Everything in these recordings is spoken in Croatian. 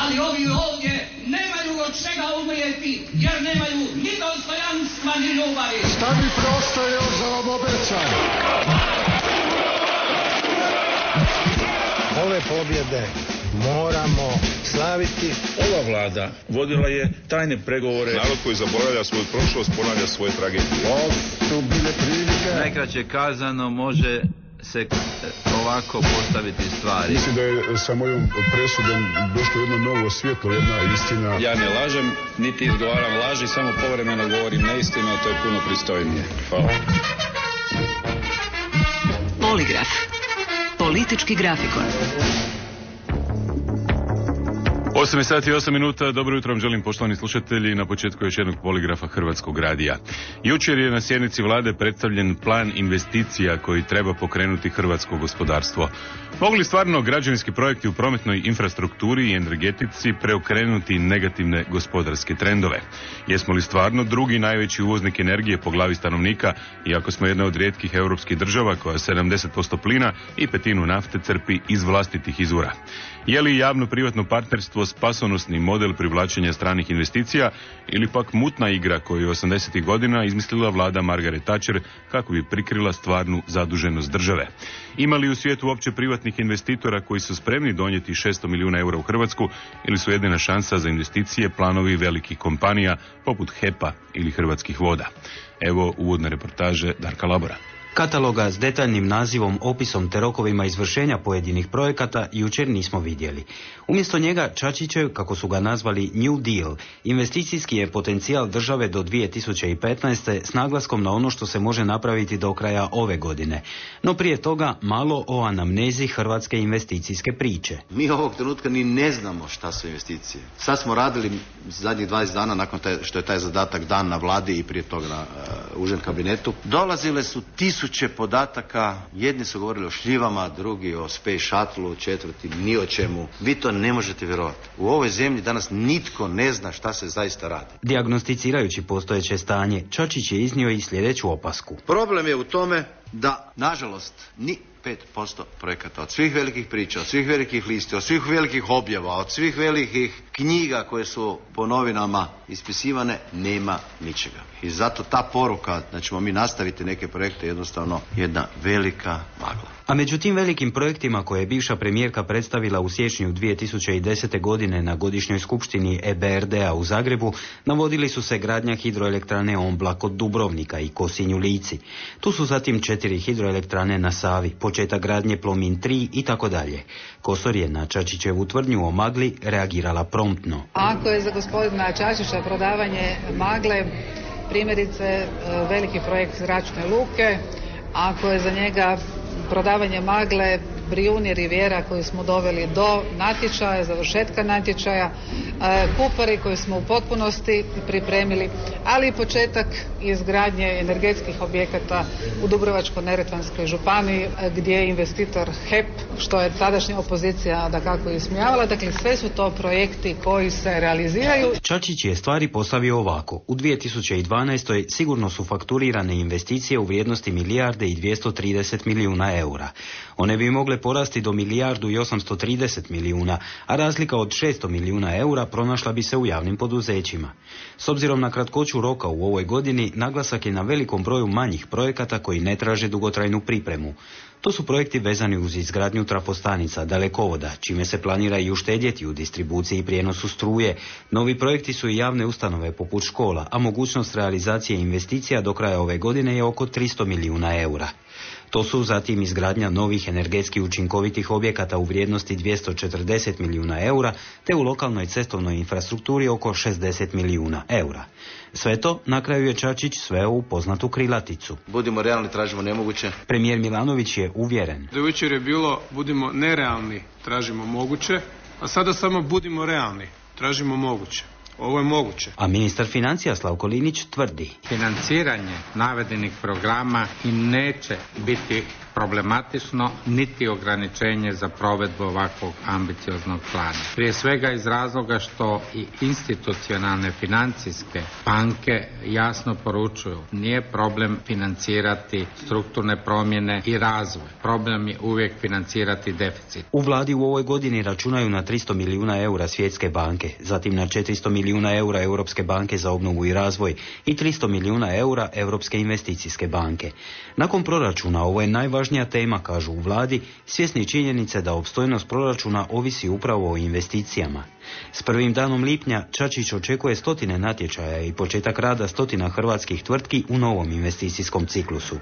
ali ovi ovdje nemaju od čega umrijeti, jer nemaju ni dostojanstva ni ljubavi. Šta mi preostaje još za vam obećam? Ove pobjede moramo slaviti. Ova vlada vodila je tajne pregovore. Narod koji zaboravlja svoju prošlost ponavlja svoje tragedije. Ovo su bile prilike. Najkraće kazano može se ovako postaviti stvari. Mislim da je sa mojom presudom došlo jedno novo svjetlo, jedna istina. Ja ne lažem, niti izgovaram laži, samo povremeno govorim neistinu, a to je puno pristojnije. Hvala. Poligraf. Politički grafikon. 8 sati i 8 minuta, dobro jutro vam želim poštovani slušatelji na početku još jednog poligrafa Hrvatskog radija. Jučer je na sjednici vlade predstavljen plan investicija koji treba pokrenuti hrvatsko gospodarstvo. Mogu li stvarno građevinski projekti u prometnoj infrastrukturi i energetici preokrenuti negativne gospodarske trendove? Jesmo li stvarno drugi najveći uvoznik energije po glavi stanovnika, iako smo jedna od rijetkih europskih država koja 70% plina i petinu nafte crpi iz vlastitih izvora? Je li javno-privatno partnerstvo spasonosni model privlačenja stranih investicija ili pak mutna igra koju je 80. godina izmislila vlada Margaret Thatcher kako bi prikrila stvarnu zaduženost države? Ima li u svijetu uopće privatnih investitora koji su spremni donijeti 600 milijuna eura u Hrvatsku ili su jedina šansa za investicije planovi velikih kompanija poput HEP-a ili Hrvatskih voda? Evo uvodne reportaže Darka Labora. Kataloga s detaljnim nazivom, opisom te rokovima izvršenja pojedinih projekata jučer nismo vidjeli. Umjesto njega Čačićev, kako su ga nazvali New Deal, investicijski je potencijal države do 2015. s naglaskom na ono što se može napraviti do kraja ove godine. No prije toga malo o anamnezi hrvatske investicijske priče. Mi ovog trenutka ni ne znamo šta su investicije. Sad smo radili zadnjih 20 dana nakon što je taj zadatak dan na vladi i prije toga na užem kabinetu. Dolazile su tisuće podataka, jedni su govorili o šljivama, drugi o Space Shuttle, četvrti ni o čemu. Vi to ne možete vjerovati. U ovoj zemlji danas nitko ne zna šta se zaista radi. Dijagnosticirajući postojeće stanje, Čačić je iznio i sljedeću opasku. Problem je u tome da, nažalost, ni 5% projekata od svih velikih priča, od svih velikih listi, od svih velikih objava, od svih velikih knjiga koje su po novinama ispisivane, nema ničega. I zato ta poruka da ćemo mi nastaviti neke projekte jednostavno jedna velika magla. A među tim velikim projektima koje je bivša premijerka predstavila u siječnju 2010. godine na godišnjoj skupštini EBRD-a u Zagrebu, navodili su se gradnja hidroelektrane Ombla kod Dubrovnika i Kosinj u Lici. Tu su zatim 4 hidroelektrane na Savi, početak gradnje Plomin 3 i tako dalje. Kosor je na Čačićevu tvrdnju o magli reagirala promptno. Ako je za gospodina Čačića prodavanje magle primjerice veliki projekt zračne luke, ako je za njega prodavanje magle Brijuni Rivijera koju smo doveli do natječaja, završetka natječaja, Kupari koji smo u potpunosti pripremili, ali i početak izgradnje energetskih objekata u Dubrovačko-neretvanskoj županiji gdje je investitor HEP, što je tadašnja opozicija dakako ismijavala. Dakle, sve su to projekti koji se realiziraju. Čačić je stvari postavio ovako. U 2012. sigurno su fakturirane investicije u vrijednosti milijarde i 230 milijuna eura. One bi mogle porasti do milijardu i 830 milijuna, a razlika od 600 milijuna eura pronašla bi se u javnim poduzećima. S obzirom na kratkoću roka u ovoj godini, naglasak je na velikom broju manjih projekata koji ne traže dugotrajnu pripremu. To su projekti vezani uz izgradnju trafostanica, dalekovoda, čime se planira i uštedjeti u distribuciji i prijenosu struje. Novi projekti su i javne ustanove poput škola, a mogućnost realizacije investicija do kraja ove godine je oko 300 milijuna eura. To su zatim izgradnja novih energetski učinkovitih objekata u vrijednosti 240 milijuna eura, te u lokalnoj cestovnoj infrastrukturi oko 60 milijuna eura. Sve to na kraju je Čačić sveo u poznatu krilaticu. Budimo realni, tražimo nemoguće. Premijer Milanović je uvjeren. Do jučer je bilo budimo nerealni, tražimo moguće, a sada samo budimo realni, tražimo moguće. Ovo je moguće. A ministar financija Slavko Linić tvrdi. Financiranje navedenih programa i neće biti problematično niti ograničenje za provedbu ovakvog ambicioznog plana. Prije svega iz razloga što i institucionalne financijske banke jasno poručuju, nije problem financirati strukturne promjene i razvoj. Problem je uvijek financirati deficit. U vladi u ovoj godini računaju na 300 milijuna eura Svjetske banke, zatim na 400 milijuna eura Europske banke za obnovu i razvoj i 300 milijuna eura Europske investicijske banke. Nakon proračuna ovo je najvažnija tema, kažu u vladi, svjesni činjenice da opstojnost proračuna ovisi upravo o investicijama. S prvim danom lipnja Čačić očekuje stotine natječaja i početak rada stotina hrvatskih tvrtki u novom investicijskom ciklusu.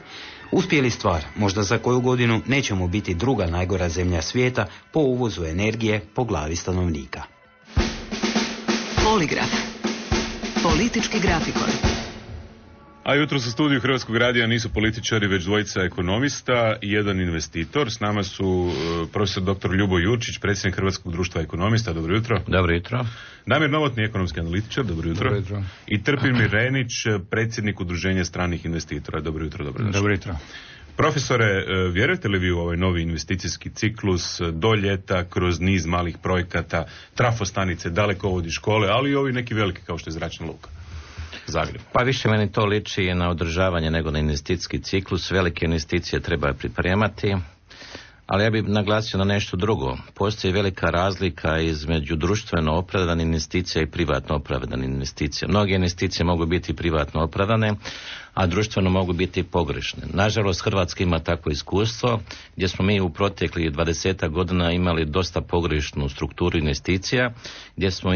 Uspije li stvar, možda za koju godinu nećemo biti druga najgora zemlja svijeta po uvozu energije po glavi stanovnika. Poligraf. Politički grafikon. A jutros u studiju Hrvatskog radija nisu političari, već dvojica ekonomista i jedan investitor. S nama su profesor dr. Ljubo Jurčić, predsjednik Hrvatskog društva ekonomista. Dobro jutro. Dobro jutro. Damir Novotni, ekonomski analitičar. Dobro jutro. Dobro jutro. I Trpimir Renić, predsjednik Udruženja stranih investitora. Dobro jutro. Dobro jutro. Profesore, vjerujete li vi u ovaj novi investicijski ciklus do ljeta kroz niz malih projekata, trafostanice, dalekovodi, škole, ali i ovi neki veliki kao što je zračna luka? Zagreb. Pa više meni to liči na održavanje nego na investicijski ciklus. Velike investicije treba pripremati, ali ja bih naglasio na nešto drugo. Postoji velika razlika između društveno opravdanih investicija i privatno opravdanih investicija. Mnoge investicije mogu biti privatno opravdane, a društveno mogu biti pogrešne. Nažalost, Hrvatska ima takvo iskustvo gdje smo mi u proteklih 20 godina imali dosta pogrešnu strukturu investicija.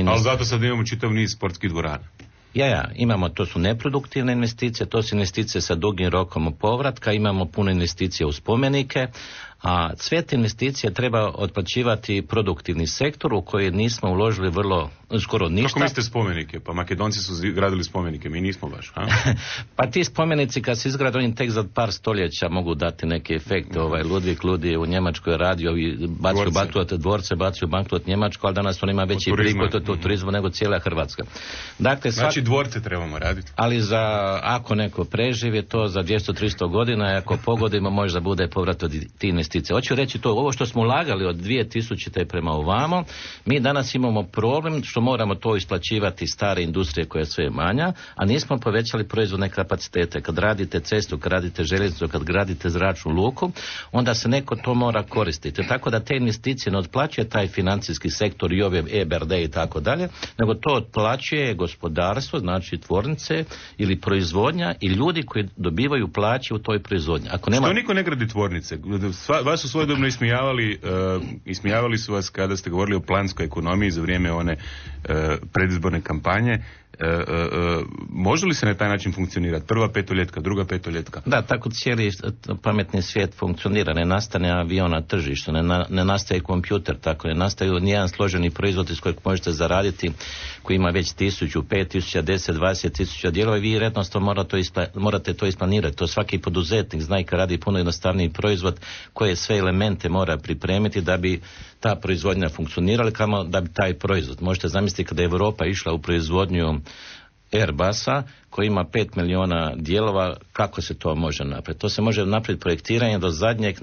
Ali zato sad imamo čitav niz sportskih dvorana. Imamo, to su neproduktivne investicije, to su investicije sa dugim rokom povratka, imamo puno investicija u spomenike, a sve te investicije treba otplaćivati produktivni sektor u koji nismo uložili skoro ništa. Kako mislite spomenike? Pa Makedonci su gradili spomenike, mi nismo baš. Pa ti spomenici kad se izgrade, oni tek za par stoljeća mogu dati neki efekt. Ludvig Ludi u Njemačkoj radio i bacio dvorce, bacio bankrot Njemačku, ali danas on ima veći prihod od turizmu nego cijela Hrvatska. Dakle, znači dvorce trebamo raditi. Ali ako neko preživi to za 200-300 godina, ako pogodimo možda bude povrat od ti investicije. Hoću reći to, ovo što smo ulagali od 2000. prema ovamo, mi danas imamo problem što moramo to isplaćivati stare industrije koja je sve manja, a nismo povećali proizvodne kapacitete. Kad radite cestu, kad radite željeznicu, kad gradite zračnu luku, onda se neko to mora koristiti. Tako da te investicije ne otplaćuje taj financijski sektor i ove EBRD i tako dalje, nego to otplaćuje gospodarstvo, znači tvornice ili proizvodnja i ljudi koji dobivaju plaće u toj proizvodnji. Što niko ne gradi tvornice? Vas su svojedobno ismijavali su vas kada ste govorili o planskoj ekonomiji za vrijeme one predizborne kampanje. Može li se na taj način funkcionirati? Prva petoljetka, druga petoljetka? Da, tako cijeli pametni svijet funkcionira. Ne nastane avion na tržištu, ne nastaje kompjuter, tako ne nastaju nijedan složeni proizvod iz kojeg možete zaraditi, koji ima već 1000, 5000, 10, 20.000 dijelova i vi jednostavno morate to isplanirati. To svaki poduzetnik zna i kad radi puno jednostavniji proizvod koje sve elemente mora pripremiti da bi ta proizvodnja funkcionirala, kamo da bi taj proizvod. Možete zamisliti kada je Europa išla u proizvodnju Airbusa koji ima 5 milijuna dijelova, kako se to može napraviti? To se može napraviti projektiranje do zadnjeg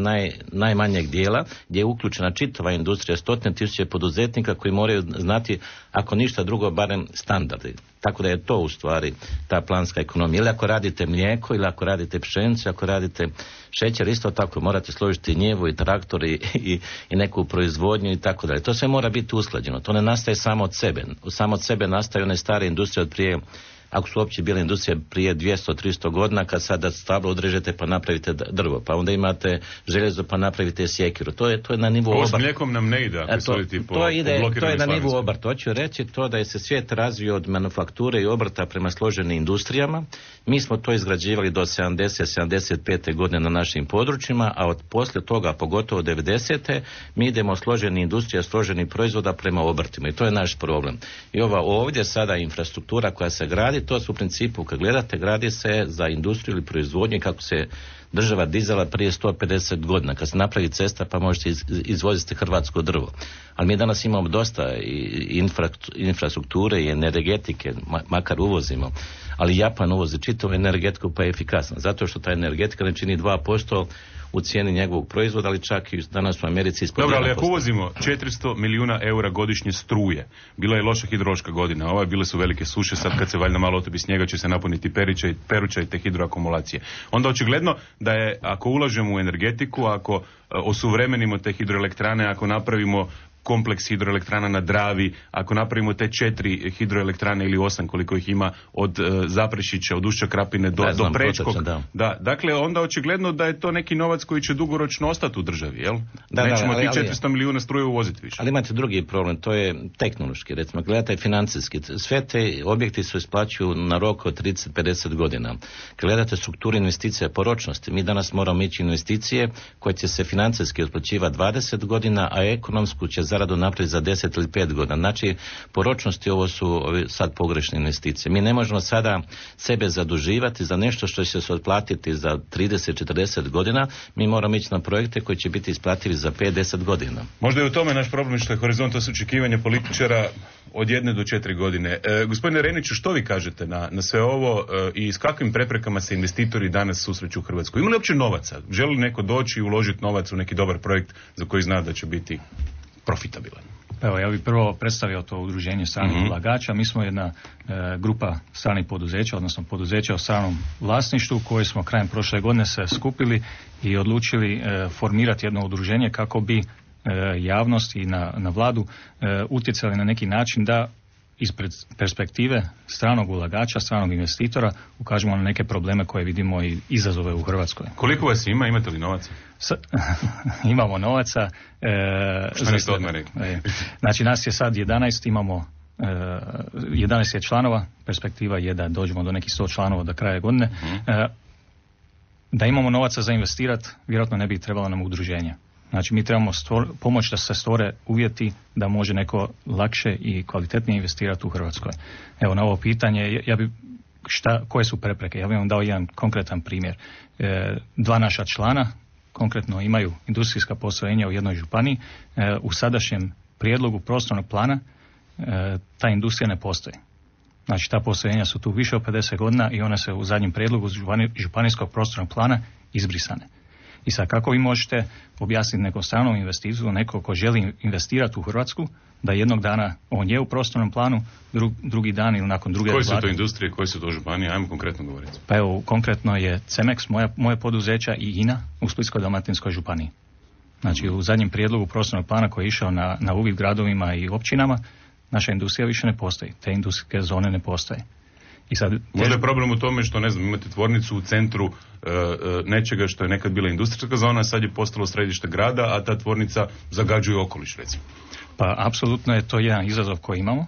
najmanjeg dijela gdje je uključena čitava industrija, 100.000 poduzetnika koji moraju znati, ako ništa drugo, barem standardi. Tako da je to u stvari ta planska ekonomija. Ili ako radite mlijeko, ili ako radite pšenicu, ako radite šećer, isto tako morate složiti njivu i traktor i neku proizvodnju i tako dalje. To sve mora biti usklađeno. To ne nastaje samo od sebe. Samo od sebe nastaju one stare industrije od prije, ako su uopće bile industrije prije 200-300 godina, kad sada stablo odrežete pa napravite drvo, pa onda imate željezo pa napravite sjekiru. To je na nivou obrta. Ovo s mlijekom nam ne ide, ako to je na nivou obrta. Hoću reći to da je se svijet razvio od manufakture i obrta prema složenim industrijama. Mi smo to izgrađivali do 70-75. godine na našim područjima, a od poslije toga, pogotovo 90. mi idemo složeni industrija, složeni proizvoda prema obrtima i to je naš problem. I ova ovdje sada infrastruktura koja se gradi, to su u principu, kad gledate, gradi se za industriju ili proizvodnju, kako se država dizala prije 150 godina. Kad se napravi cesta pa možete izvoziti hrvatsko drvo. Ali mi danas imamo dosta infrastrukture i energetike, makar uvozimo. Ali Japan uvozi čitavu energetiku pa je efikasna. Zato što ta energetika ne čini 2% u cijeni njegovog proizvoda, ali čak i danas u Americi ispod 1%. Dobro, ali ako uvozimo 400 milijuna eura godišnje struje, bila je loša hidrološka godina, bile su velike suše, sad kad se valjda malo otopi snijega će se napuniti peruća i te hidroakumulacije. Onda očigledno da je, ako ulažemo u energetiku, ako osuvremenimo te hidroelektrane, ako napravimo kompleks hidroelektrana na Dravi, ako napravimo te 4 hidroelektrane ili 8 koliko ih ima od Zaprešića, od Ušća Krapine do Prečkog. Da, dakle, onda očigledno da je to neki novac koji će dugoročno ostati u državi, jel? Nećemo ti 400 milijuna struje uvoziti više. Ali imate drugi problem, to je tehnološki, recimo, gledate financijski. Sve te objekti se isplaćuju na rok od 30-50 godina. Gledate strukturu investicija po ročnosti. Mi danas moramo ići investicije koje će se financijski isplaćivati 20 godina, a ekonomsku će zaradu napraviti za 10 ili 5 godina. Znači, po ročnosti ovo su sad pogrešne investicije. Mi ne možemo sada sebe zaduživati za nešto što će se otplatiti za 30-40 godina. Mi moramo ići na projekte koji će biti isplativi za 5-10 godina. Možda je u tome naš problem što je horizont, to su očekivanja političara od 1 do 4 godine. Gospodine Reniću, što vi kažete na sve ovo i s kakvim preprekama se investitori danas susreću u Hrvatskoj? Ima li uopće novaca? Želi neko doći i uložiti novac u neki dobar projekt za koji zna da će biti profitabilan? Evo, ja bih prvo predstavio to udruženje stranih ulagača. Mi smo jedna grupa stranih poduzeća, odnosno poduzeća o stranom vlasništvu koje smo krajem prošle godine se skupili i odlučili formirati jedno udruženje kako bi javnost i na vladu utjecali na neki način da iz perspektive stranog ulagača, stranog investitora ukažemo na neke probleme koje vidimo i izazove u Hrvatskoj. Koliko vas ima? Imate li novaca? Imamo novaca. Što niste odmah rekli? Znači nas je sad 11, imamo 11 je članova, perspektiva je da dođemo do nekih 100 članova do kraja godine. Da imamo novaca za investirati, vjerojatno ne bi trebalo nam udruženje. Znači mi trebamo pomoći da se stvore uvjeti da može neko lakše i kvalitetnije investirati u Hrvatskoj. Evo na ovo pitanje, koje su prepreke? Ja bih vam dao jedan konkretan primjer. 2 naša člana konkretno imaju industrijska postrojenja u jednoj županiji. U sadašnjem prijedlogu prostornog plana ta industrija ne postoji. Znači ta postrojenja su tu više od 50 godina i one se u zadnjem prijedlogu županijskog prostornog plana izbrisane. I sad kako vi možete objasniti nekom stranom investiciju, neko ko želi investirati u Hrvatsku, da jednog dana on je u prostornom planu, drugi dan ili nakon druge... Koje su to industrije, koje su to županije? Ajmo konkretno govoriti. Pa evo, konkretno je Cemex, moje poduzeća, i INA u Splitsko-dalmatinskoj županiji. Znači u zadnjem prijedlogu prostornog plana koji je išao na uvid gradovima i općinama, naša industrija više ne postoji. Te industrijske zone ne postoje. I sad, možda je problem u tome što, ne znam, imate tvornicu u centru nečega što je nekad bila industrijska zona, a sad je postalo središte grada, a ta tvornica zagađuje okoliš, recimo. Pa apsolutno je to jedan izazov koji imamo.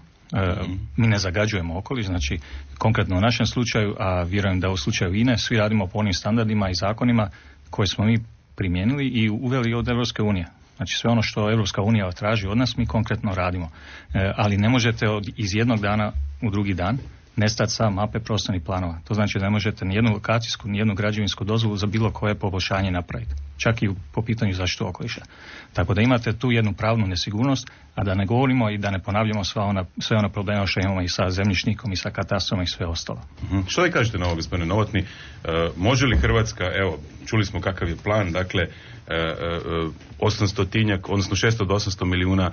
Mi ne zagađujemo okoliš, znači konkretno u našem slučaju, a vjerujem da u slučaju INE, svi radimo po onim standardima i zakonima koje smo mi primijenili i uveli od Europske unije. Znači sve ono što Europska unija traži od nas, mi konkretno radimo. Ali ne možete iz jednog dana u drugi dan nestati sa mape prostornih planova. To znači da ne možete ni jednu lokacijsku, ni jednu građevinsku dozvolu za bilo koje poboljšanje napraviti. Čak i po pitanju zaštite okoliša. Tako da imate tu jednu pravnu nesigurnost, a da ne govorimo i da ne ponavljamo sve ona problema što imamo i sa zemljišnikom i sa katastrom i sve ostalo. Što vi kažete na ovo, gospodine Novotni? Može li Hrvatska, evo, čuli smo kakav je plan, dakle 800-tinjak, odnosno 600 do 800 milijuna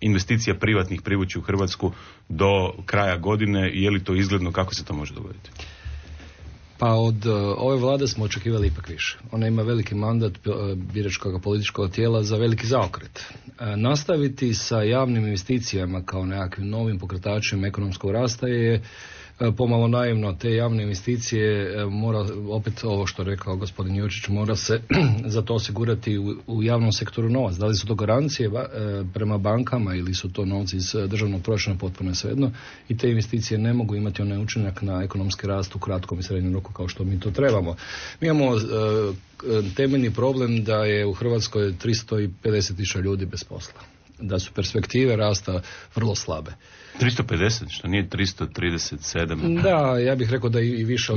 investicija privatnih privući u Hrvatsku do kraja godine, je li to izgledno, kako se to može dogoditi? Pa od ove vlade smo očekivali ipak više. Ona ima veliki mandat biračkog političkog tijela za veliki zaokret. Nastaviti sa javnim investicijama kao nekakvim novim pokretačima ekonomskog rasta je pomalo naivno. Te javne investicije mora, opet ovo što rekao gospodin Jurčić, mora se za to osigurati u javnom sektoru novac. Da li su to garancije prema bankama ili su to novci iz državnog proračuna, potpuno je svejedno, i te investicije ne mogu imati onaj učinak na ekonomski rast u kratkom i srednjem roku kao što mi to trebamo. Mi imamo temeljni problem da je u Hrvatskoj 350.000 ljudi bez posla. da su perspektive rasta vrlo slabe. 350, što nije 337. Da, ja bih rekao da i više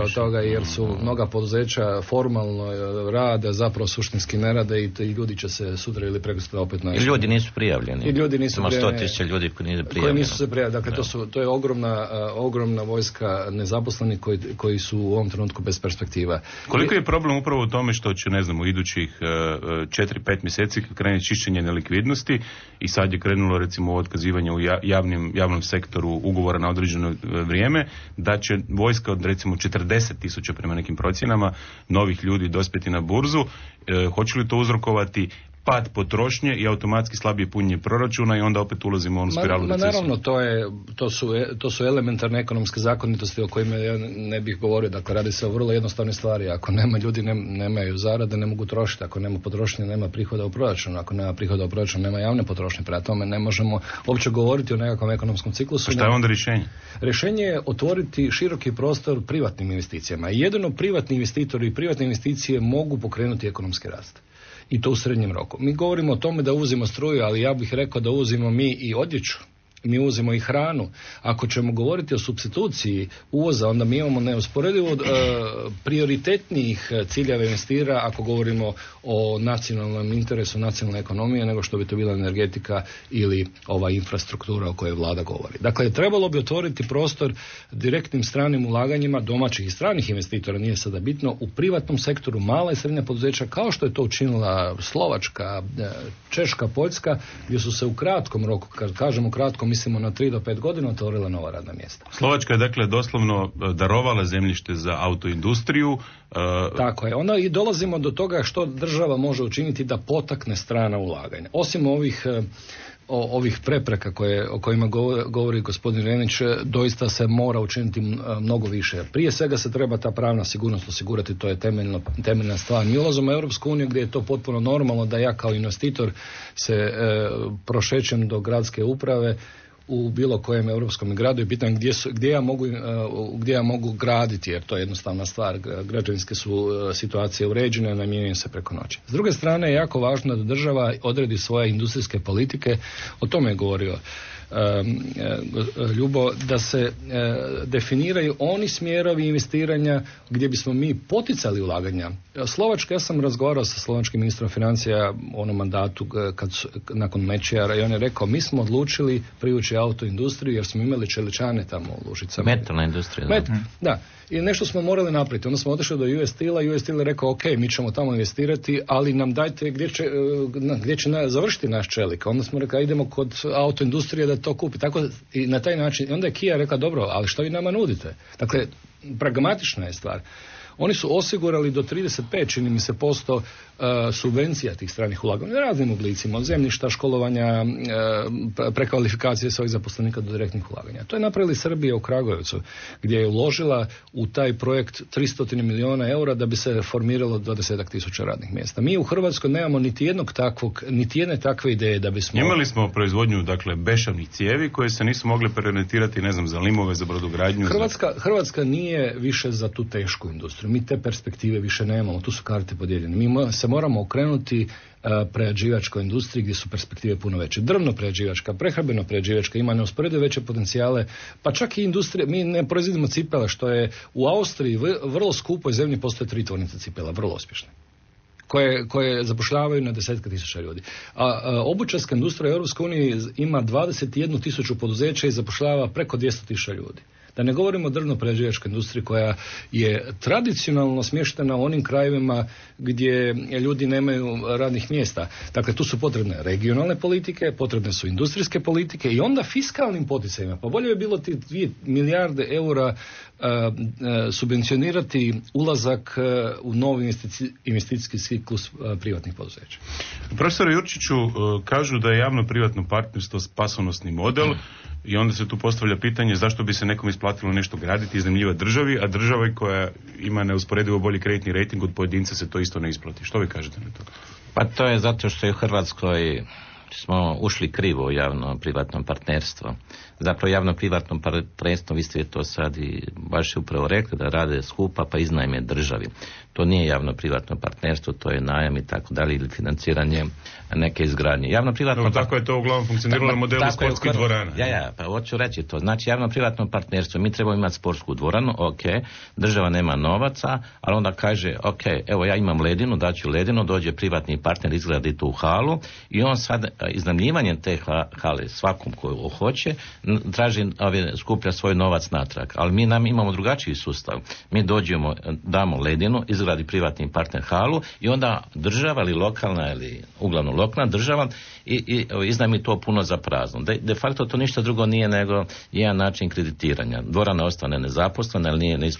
od toga, jer su mnoga poduzeća formalno rade, zapravo suštinski ne rade i ljudi će se sutra ili prekosutra opet naći. I ljudi nisu prijavljeni. I ljudi nisu prijavljeni. 100.000 ljudi koji nisu prijavljeni. Koji nisu se prijavljeni. Dakle, to je ogromna vojska nezaposlenih koji su u ovom trenutku bez perspektiva. Koliko je problem upravo u tome što će, ne znam, u idućih 4-5 mjeseci krene čišćenje nelikvidnosti i sad je krenulo recimo otkazivanje u javnom sektoru ugovora na određeno vrijeme, da će vojska od recimo 40.000 prema nekim procjenama novih ljudi dospjeti na burzu. Hoće li to uzrokovati pad potrošnje i automatski slabije punjenje proračuna i onda opet ulazimo u onu spiralu recesiju? Naravno, to su elementarne ekonomske zakonitosti o kojima ja ne bih govorio. Dakle, radi se o vrlo jednostavne stvari. Ako nema ljudi, nemaju zarade, ne mogu trošiti. Ako nema potrošnje, nema prihoda u proračunu. Ako nema prihoda u proračunu, nema javne potrošnje. Prema tome ne možemo uopće govoriti o nekakvom ekonomskom ciklusu. A šta je onda rješenje? Rješenje je otvoriti široki prostor privatnim investicijama. I jedino privatni investitori i privatne investicije mogu pokrenuti ekonomski rast. I to u srednjem roku. Mi govorimo o tome da uvozimo struju, ali ja bih rekao da uvozimo mi i odjeću. Mi uvozimo i hranu. Ako ćemo govoriti o supstituciji uvoza, onda mi imamo neusporedivo prioritetnijih ciljeva investira ako govorimo o nacionalnom interesu, nacionalne ekonomije, nego što bi to bila energetika ili ova infrastruktura o kojoj vlada govori. Dakle, trebalo bi otvoriti prostor direktnim stranim ulaganjima domaćih i stranih investitora, nije sada bitno, u privatnom sektoru, mala i srednja poduzeća, kao što je to učinila Slovačka, Češka, Poljska, gdje su se u kratkom roku, kad kažemo kratko, mislimo na 3 do 5 godina, otvorila nova radna mjesta. Slovačka je dakle doslovno darovala zemljište za autoindustriju. Tako je. Onda i dolazimo do toga što država može učiniti da potakne strana ulaganja. Osim ovih prepreka o kojima govori gospodin Renić, doista se mora učiniti mnogo više. Prije svega se treba ta pravna sigurnost osigurati, to je temeljna stvar. Mi ulazimo u Europsku uniju gdje je to potpuno normalno da ja kao investitor se prošećem do gradske uprave u bilo kojem europskom gradu i pitam gdje ja mogu graditi, jer to je jednostavna stvar. Građevinske su situacije uređene, ne mijenjaju se preko noći. S druge strane je jako važno da država odredi svoje industrijske politike, o tome je govorio Ljubo, da se definiraju oni smjerovi investiranja gdje bismo mi poticali ulaganja. Slovačka, ja sam razgovarao sa slovačkim ministrom financija u onom mandatu nakon Mečijara i on je rekao, mi smo odlučili privući autoindustriju jer smo imali čeličane tamo u Lužicama. Metalna industrija. Da. I nešto smo morali napraviti. Onda smo otišli do US Steel-a, US Steel je rekao, ok, mi ćemo tamo investirati, ali nam dajte gdje će završiti naš čelik. Onda smo rekli, idemo kod autoindustrije da to kupi. Tako i na taj način. I onda je Kia rekla, dobro, ali što vi nama nudite? Dakle, pragmatična je stvar. Oni su osigurali do 35, čini mi se, % subvencija tih stranih ulaganja u raznim oblicima, od zemljišta, školovanja, prekvalifikacije svojih zaposlenika do direktnih ulaganja. To je napravili Srbija u Kragujevcu, gdje je uložila u taj projekt 300 milijuna eura da bi se formiralo 20.000 radnih mjesta. Mi u Hrvatskoj nemamo niti jedne takve ideje da bismo... Imali smo proizvodnju, dakle, bešavnih cijevi koje se nisu mogle preorijentirati, ne znam, za limove, za brodogradnju. Hrvatska nije više za tu tešku industriju. Mi te perspektive više nemamo, tu su karte podijeljene. Mi se moramo okrenuti prerađivačkoj industriji gdje su perspektive puno veće. Drvno-prerađivačka, prehrambeno-prerađivačka ima neusporedivo veće potencijale, pa čak i industrija. Mi ne proizvodimo cipele, što je u Austriji vrlo skupoj zemlji, postoje 3 tvornice cipela, vrlo uspješne, koje zapošljavaju na 10.000 ljudi. A obućarska industrija u EU ima 21.000 poduzeća i zapošljava preko 200.000 ljudi. Da ne govorimo o drvno-prerađivačkoj industriji koja je tradicionalno smještena u onim krajevima gdje ljudi nemaju radnih mjesta. Dakle, tu su potrebne regionalne politike, potrebne su industrijske politike i onda fiskalnim poticajima. Pa bolje bi bilo ti 2 milijarde eura subvencionirati ulazak u novi investicijski ciklus privatnih poduzeća. Profesor Jurčiću, kažu da je javno-privatno partnerstvo spasonosni model i onda se tu postavlja pitanje zašto bi se nekom isplatilo nešto graditi i iznajmljivati državi, a državi koja ima neusporedivo bolji kreditni rejting od pojedinca se to isto ne isplati. Što vi kažete na to? Pa to je zato što je u Hrvatskoj smo ušli krivo u javno-privatno partnerstvo. Zapravo javno-privatno partnerstvo, vi ste to sad i baš upravo rekli, da rade skupa pa iznajme državi. To nije javno-privatno partnerstvo, to je najam i tako dalje ili financiranje neke izgradnje. Javno-privatno... Tako je to uglavnom funkcioniralo na modelu sportskih dvorana. Pa hoću reći to. Znači, javno-privatno partnerstvo, mi trebamo imati sportsku dvoranu, ok, država nema novaca, ali onda kaže, ok, evo ja imam ledinu, daću ledinu, dođe privatni partner, izgradi tu halu i on sad iznajmljivanjem te hale svakom koju hoće, traži, skuplja svoj novac natrag. Ali mi imamo drugačiji sustav. Mi dođemo, damo ledinu, izgradi privatni partner halu i onda država ili lokalna ili uglavnom lokalna država i iznajmi to puno za prazno. De facto to ništa drugo nije nego jedan način kreditiranja. Dvorana ostane nezaposlena ili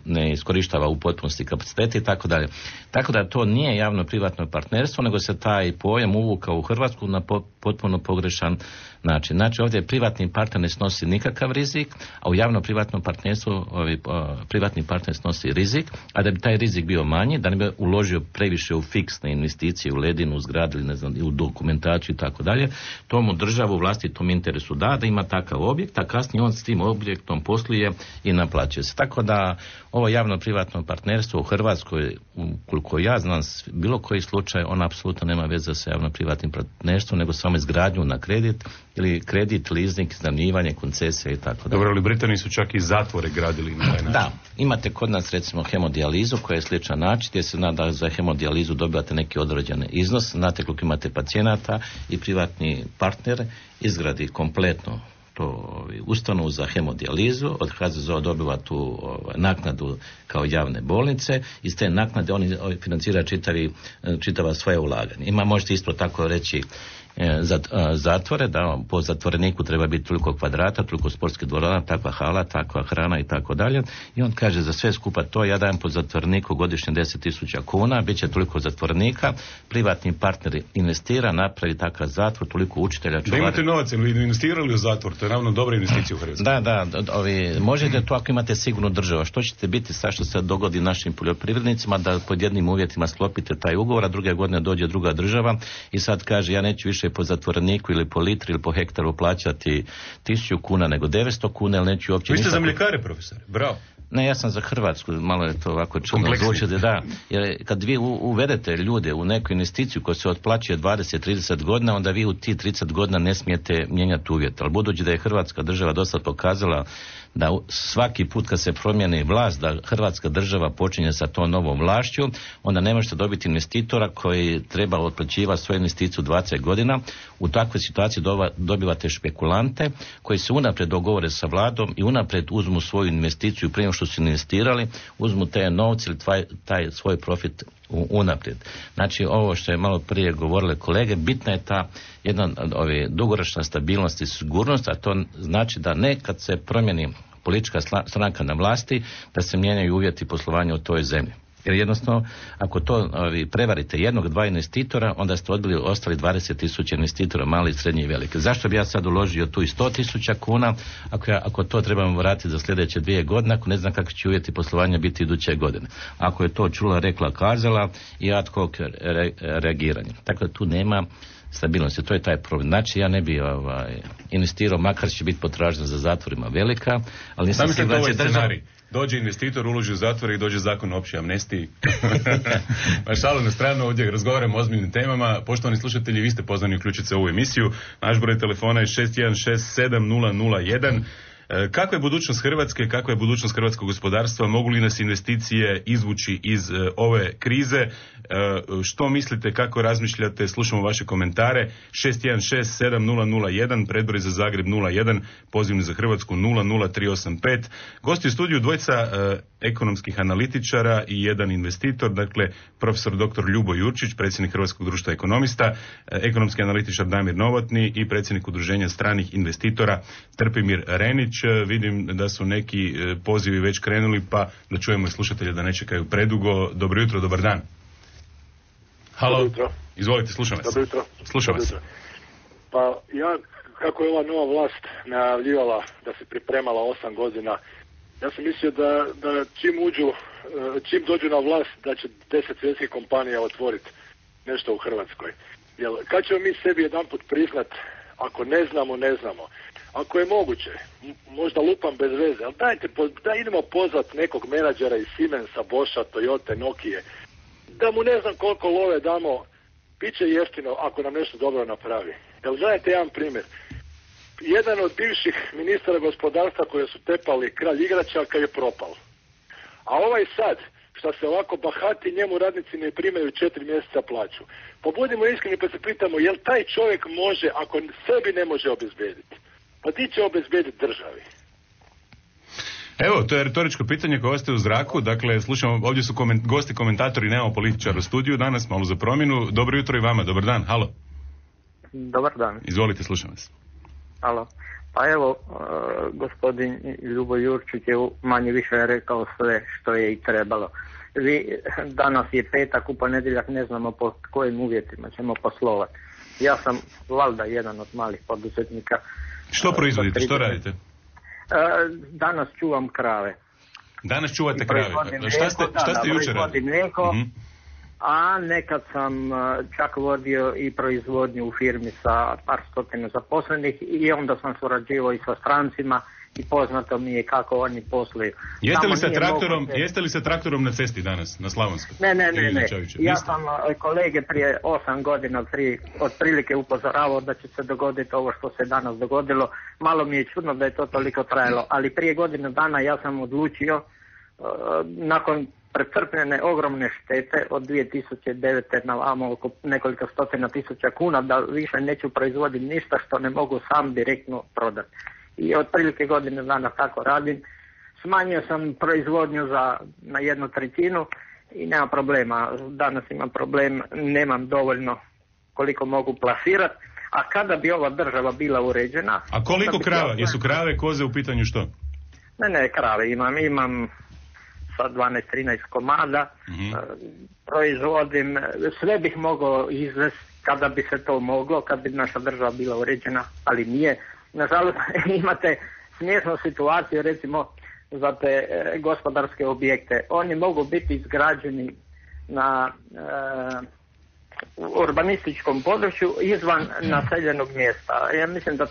ne iskorištava u potpunosti kapacitete i tako dalje. Tako da to nije javno-privatno partnerstvo, nego se taj pojam uvukao u Hrvatsku na potpuno pogrešan način. Znači ovdje privatni partner ne snosi nikakav rizik, a u javno-privatnom partnerstvu privatni partner snosi rizik, a da bi taj rizik bio manji, da ne bi uložio previše u fiksne investicije, u ledinu, u zgradu, ne znam, u dokumentaciju i tako dalje, tomu državu vlastitom interesu da ima takav objekt, a kasnije on s tim objektom posluje i naplaćuje se. Tako da ovo javno-privatno partnerstvo u Hrvatskoj, koliko ja znam, bilo koji slučaj, on apsolutno nema veze sa javno-privatnim partnerstvom, nego samo izgradnju na kredit, ili kredit, leasing, iznajmljivanje, koncesije i tako dalje. Dobro, ali Britaniji su čak i zatvore gradili na taj način. Da, imate kod nas recimo hemodijalizu koja je sličan način, gdje se da za hemodijalizu dobivate neki određeni iznos, znate koliko imate pacijenata i privatni partner izgradi kompletno to ustanovu za hemodijalizu, od HZZO dobiva tu naknadu kao javne bolnice, iz te naknade oni financira čitava svoje ulaganje. Možete isto tako reći zatvore, da po zatvoreniku treba biti toliko kvadrata, toliko sportskih dvorana, takva hala, takva hrana i tako dalje. I on kaže za sve skupa to ja dajem po zatvoreniku godišnje 10.000 kuna, bit će toliko zatvornika, privatni partner investira, napravi takav zatvor, toliko učitelja, čuvara. Da imate novac, ili investirali u zatvor, to je ravno dobra investicija u Hrvatskoj. Da, možete to ako imate sigurno država. Što ćete biti sa što se dogodi našim poljoprivrednicima da pod jednim uvjetima sklopite taj ugovor, a druge godine dođe druga država i sad kaže ja neću više po zatvoreniku ili po litri ili po hektaru plaćati 1.000 kuna nego 900 kuna, ili neću uopće... Vi ste za mljekare, profesore, bravo. Ne, ja sam za Hrvatsku, malo je to ovako čudno zvučiti, da. Jer kad vi uvedete ljude u neku investiciju koja se otplaćuje 20-30 godina, onda vi u ti 30 godina ne smijete mijenjati uvjete. Ali budući da je Hrvatska država dosta pokazala da svaki put kad se promijeni vlast, da Hrvatska država počinje sa tom novom vlašću, onda ne možete dobiti investitora koji treba otplaćivati svoju investiciju 20 godina. U takvoj situaciji dobivate špekulante koji se unaprijed dogovore sa vladom i unaprijed uzmu svoju investiciju prije što su investirali, uzmu te novce ili taj svoj profit unaprijed. Znači ovo što je malo prije govorile kolege, bitna je ta jedna dugoročna stabilnost i sigurnost, a to znači da ne kad se promijeni politička stranka na vlasti, da se mijenjaju uvjeti poslovanja u toj zemlji. Jer jednostavno, ako to prevarite jednog, dva investitora, onda ste odbili ostali 20.000 investitora, mali, srednji i veliki. Zašto bi ja sad uložio tu i 100.000 kuna, ako to trebamo vratiti za sljedeće 2 godine, ako ne znam kakvi će uvjeti poslovanja biti iduće godine. Ako je to čula, rekla, kazala i ad hoc reagiranje. Tako da tu nema stabilnosti, to je taj problem. Znači ja ne bi investirao, makar će biti potražnja za zatvorima velika, ali nisam siguran da će scenarij. Dođe investitor, uloži u zatvore i dođe zakon o općoj amnestiji. Šalu na stranu, ovdje razgovaramo o ozbiljnim temama. Poštovani slušatelji, vi ste pozvani uključiti se u ovu emisiju. Naš broj telefona je 61670001. Kakva je budućnost Hrvatske, kakva je budućnost hrvatskog gospodarstva, mogu li nas investicije izvući iz ove krize, što mislite, kako razmišljate, slušamo vaše komentare. 61670001, predbroj za Zagreb 01, pozivni za Hrvatsku 00385. Gosti u studiju dvojica ekonomskih analitičara i jedan investitor, dakle profesor dr. Ljubo Jurčić, predsjednik Hrvatskog društva ekonomista, ekonomski analitičar Damir Novotni i predsjednik Udruženja stranih investitora Trpimir Renić. Vidim da su neki pozivi već krenuli, pa da čujemo slušatelje da ne čekaju predugo. Dobro jutro, dobar dan. Halo. Dobro jutro. Izvolite, slušam vas. Dobro jutro. Slušam vas. Pa ja, kako je ova nova vlast najavljivala da se pripremala 8 godina, ja sam mislio da čim dođu na vlast da će 10 svjetskih kompanija otvoriti nešto u Hrvatskoj. Jel, kad ćemo mi sebi jedanput priznat, ako ne znamo, ako je moguće, možda lupam bez veze, ali daj idemo pozvat nekog menadžera iz Siemensa, Boscha, Toyota, Nokije, da mu ne znam koliko love damo bit će jeftino ako nam nešto dobro napravi. Jel gledajte jedan primjer. Jedan od bivših ministara gospodarstva koji su tepali kralj igračaka je propal. A ovaj sad, što se ovako bahati, njemu radnici ne primaju 4 mjeseca plaću. Pa budimo iskreni pa se pitamo, jel taj čovjek može, ako sebi ne može obezbediti, pa ti će obezbediti državi? Evo, to je retoričko pitanje koje ostaje u zraku. Dakle, slušamo, ovdje su gosti komentatori, nemamo političara u studiju danas, malo za promjenu. Dobro jutro i vama, dobar dan, halo. Dobar dan. Izvolite, slušam vas. Halo. Pa evo, gospodin Ljubo Jurčić je manje više rekao sve što je i trebalo. Danas je petak, u ponedjeljak ne znamo po kojim uvjetima ćemo poslovati. Ja sam valjda jedan od malih poduzetnika. Što proizvodite, što radite? Danas čuvam krave. Danas čuvate krave? Šta ste jučer radili? Mlijeko, a nekad sam čak vodio i proizvodnju u firmi sa par stotina zaposlenih i onda sam surađivao i sa strancima i poznato mi je kako oni posluju. Jeste li sa traktorom na cesti danas, na Slavonskoj? Ne. Ja sam kolege prije 8 godina otprilike upozoravao da će se dogoditi ovo što se danas dogodilo. Malo mi je čudno da je to toliko trajalo, ali prije godinu dana ja sam odlučio nakon pretrpljene ogromne štete od 2009. na vamo oko nekoliko stotina tisuća kuna da više neću proizvoditi ništa što ne mogu sam direktno prodati. I otprilike godine dana tako radim. Smanjio sam proizvodnju na 1/3 i nema problema. Danas imam problem, nemam dovoljno koliko mogu plasirati. A kada bi ova država bila uređena... A koliko krava? Jesu krave, koze u pitanju što? Ne, krave imam sa 12-13 komada. Proizvodim, sve bih mogao izvesti kada bi se to moglo, kad bi naša država bila uređena, ali nije. Nažalost, imate smiješnu situaciju, recimo, za te gospodarske objekte. Oni mogu biti izgrađeni na urbanističkom području izvan naseljenog mjesta. Ja mislim da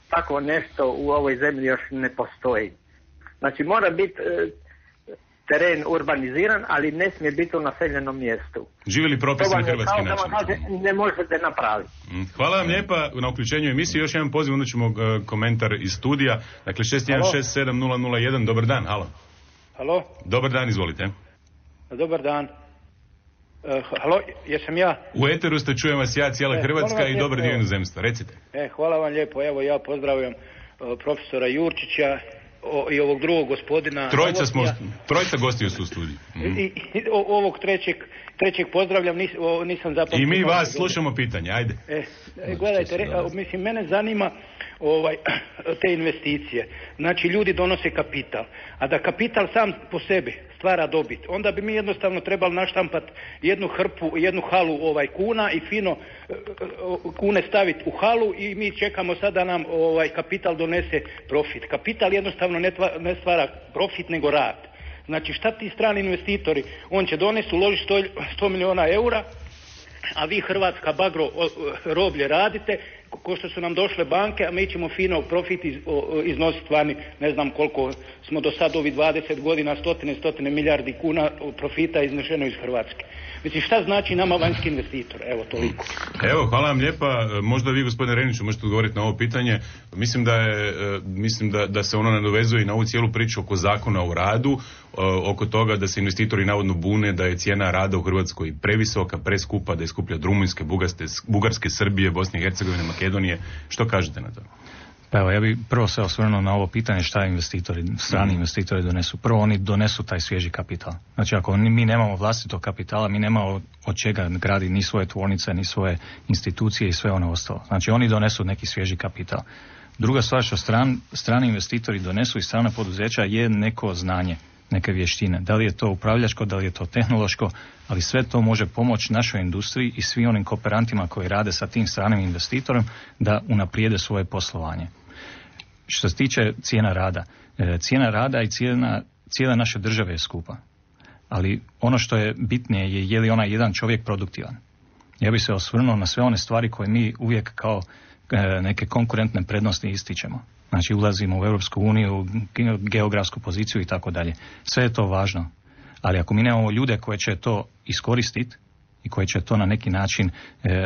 tako nešto u ovoj zemlji još ne postoji. Znači, mora biti teren urbaniziran, ali ne smije biti u naseljenom mjestu. Živjeli propisani hrvatski način. Ne možete napraviti. Hvala vam lijepa na uključenju emisije. Još jedan poziv, onda ćemo komentar iz studija. Dakle, 61670001. Dobar dan, halo. Halo. Dobar dan, izvolite. Dobar dan. Halo, jesam ja? U eteru ste, čujem vas ja, cijela Hrvatska i dobar dio inozemstva. Recite. Hvala vam lijepo. Evo, ja pozdravljam profesora Jurčića i ovog drugog gospodina. Trojica gostiju su u studiju. I ovog trećeg pozdravljam, nisam zapamtio. I mi vas slušamo pitanje, ajde. Gledajte, mislim, mene zanima te investicije. Znači, ljudi donose kapital, a da kapital sam po sebi stvara dobit, onda bi mi jednostavno trebali naštampati jednu halu kuna i fino kune staviti u halu i mi čekamo sad da nam kapital donese profit. Kapital jednostavno ne stvara profit, nego rad. Znači, šta ti strani investitori? On će donesti, uložiti 100 milijuna eura, a vi Hrvatska bagro roblje radite, ko što su nam došle banke, a mi ćemo fino profit iznositi vani, ne znam koliko smo do sad ovih 20 godina, stotine milijardi kuna profita iznešeno iz Hrvatske. Mislim, šta znači nama vanjski investitor? Evo, toliko. Evo, hvala vam lijepa. Možda vi, gospodine Reniću, možete odgovoriti na ovo pitanje. Mislim da se ono nadovezuje i na ovu cijelu priču oko zakona o radu, oko toga da se investitori navodno bune da je cijena rada u Hrvatskoj previsoka, preskupa, da je skuplja od Rumunjske, Bugarske, Srbije, Bosne i Hercegovine, Makedonije. Što kažete na to? Pa evo, ja bih prvo se osvrnuo na ovo pitanje šta strani investitori donesu. Prvo, oni donesu taj svježi kapital. Znači, ako mi nemamo vlastitog kapitala, mi nemamo od čega gradi ni svoje tvornice, ni svoje institucije i sve ono ostalo. Znači, oni donesu neki svježi kapital. Druga stvar što strani investitori donesu iz strane poduzeća je neko znanje, neke vještine. Da li je to upravljačko, da li je to tehnološko, ali sve to može pomoći našoj industriji i svi onim kooperantima koji rade sa tim stranim investitorom da unaprijede svoje poslovanje. Što se tiče cijena rada i cijela naše države je skupa. Ali ono što je bitnije je li onaj jedan čovjek produktivan. Ja bih se osvrnuo na sve one stvari koje mi uvijek kao neke konkurentne prednosti ističemo. Znači, ulazimo u Europsku uniju, geografsku poziciju i tako dalje. Sve je to važno. Ali ako mi nemamo ljude koje će to iskoristiti i koje će to na neki način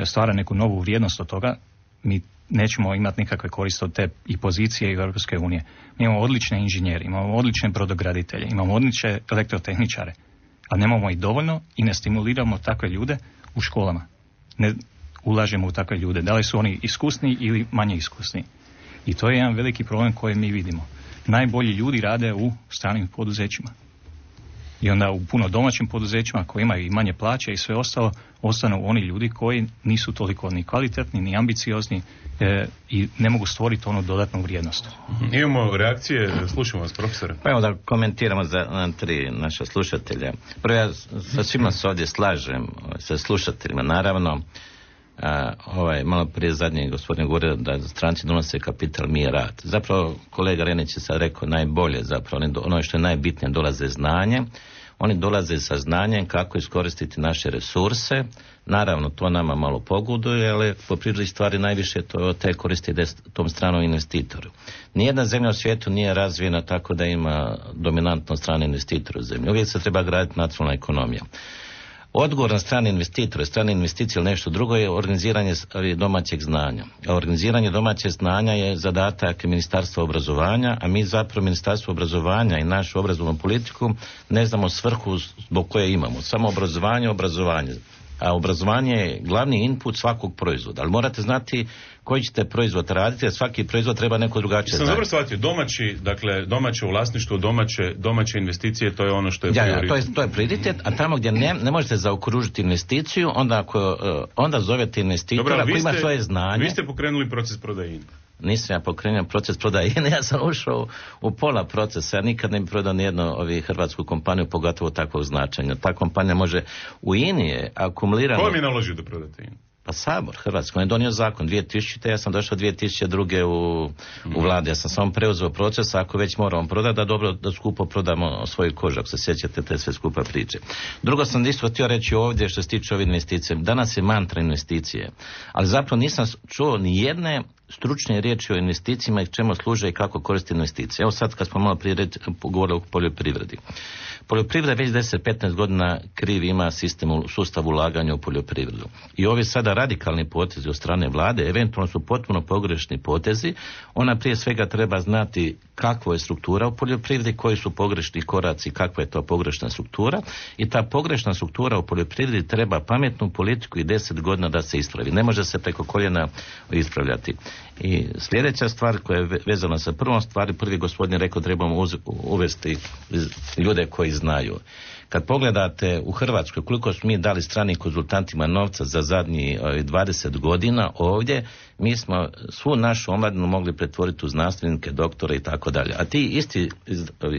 stvarati neku novu vrijednost od toga, mi nećemo imati nikakve koriste od te i pozicije i Europske unije. Mi imamo odlične inženjere, imamo odlične brodograditelje, imamo odlične elektrotehničare, ali nemamo ih dovoljno i ne stimuliramo takve ljude u školama. Ne ulažemo u takve ljude. Da li su oni iskusni ili manje iskusni? I to je jedan veliki problem koji mi vidimo. Najbolji ljudi rade u stranim poduzećima. I onda u puno domaćim poduzećima koji imaju i manje plaće i sve ostalo, ostanu oni ljudi koji nisu toliko ni kvalitetni, ni ambiciozni i ne mogu stvoriti onu dodatnu vrijednost. Imamo reakcije, slušamo vas, profesore. Pa evo da komentiramo za tri naša slušatelja. Prvo, ja sa svima se ovdje slažem, sa slušateljima, naravno. Malo prije zadnje gospodin govorio da stranci donose kapital, mi je rad. Zapravo kolega Renić je sad rekao najbolje, zapravo ono što je najbitnije, dolaze znanje. Oni dolaze sa znanjem kako iskoristiti naše resurse. Naravno, to nama malo pogoduje, ali po prirodi stvari najviše to te koristi tom stranom investitoru. Nijedna zemlja u svijetu nije razvijena tako da ima dominantno strane investitore u zemlji. Uvijek se treba graditi nacionalna ekonomija. Odgovor na strane investitore, strane investicije ili nešto drugo je organiziranje domaćeg znanja. A organiziranje domaćeg znanja je zadatak Ministarstva obrazovanja, a mi zapravo Ministarstvo obrazovanja i našu obrazovnu politiku ne znamo svrhu zbog koje imamo. Samo obrazovanje. A obrazovanje je glavni input svakog proizvoda. Ali morate znati koji ćete proizvod raditi, a svaki proizvod treba neko drugačije znanje. Sam dobro shvatio, domaće vlasništvo, domaće investicije, to je ono što je prioritet. To je prioritet, a tamo gdje ne možete zaokružiti investiciju, onda zovete investitora koji ima svoje znanje. Vi ste pokrenuli proces prodaje. Nisam ja pokrenuo proces prodaje, ja sam ušao u pola procesa, ja nikad ne bi prodao nijednu hrvatsku kompaniju, pogotovo takvog značenja. Ta kompanija može u INI je akumulirano... Ko mi je naložio da prodate INI? Pa Sabor, Hrvatsko, on je donio zakon 2000. Ja sam došao 2002. u vladi, ja sam samo preuzeo proces, ako već moramo prodati, da skupo prodamo svoju kožu, ako se sjećate te sve skupa priče. Drugo sam isto htio reći ovdje što se tiče ove investicije. Danas je mantra investicije, ali zapravo nisam čuo ni jedne stručne riječi o investicijama i čemu služe i kako koriste investicije. Evo sad kad smo malo prije govorili o poljoprivredi. Poljoprivreda već 10-15 godina krivi ima sustav ulaganja u poljoprivredu. I ovi sada radikalni potezi od strane vlade eventualno su potpuno pogrešni potezi. Ona prije svega treba znati kakva je struktura u poljoprivredi, koji su pogrešni koraci, kakva je to pogrešna struktura. I ta pogrešna struktura u poljoprivredi treba pametnu politiku i 10 godina da se ispravi. Ne može se preko koljena ispravljati. I sljedeća stvar koja je vezana sa prvom stvari, prvi gospodin je rekao trebamo uvesti ljude koji znaju. Kad pogledate u Hrvatskoj koliko smo mi dali stranim konzultantima novca za zadnjih 20 godina ovdje, mi smo svu našu omladinu mogli pretvoriti u znanstvenike, doktore i tako dalje. A ti isti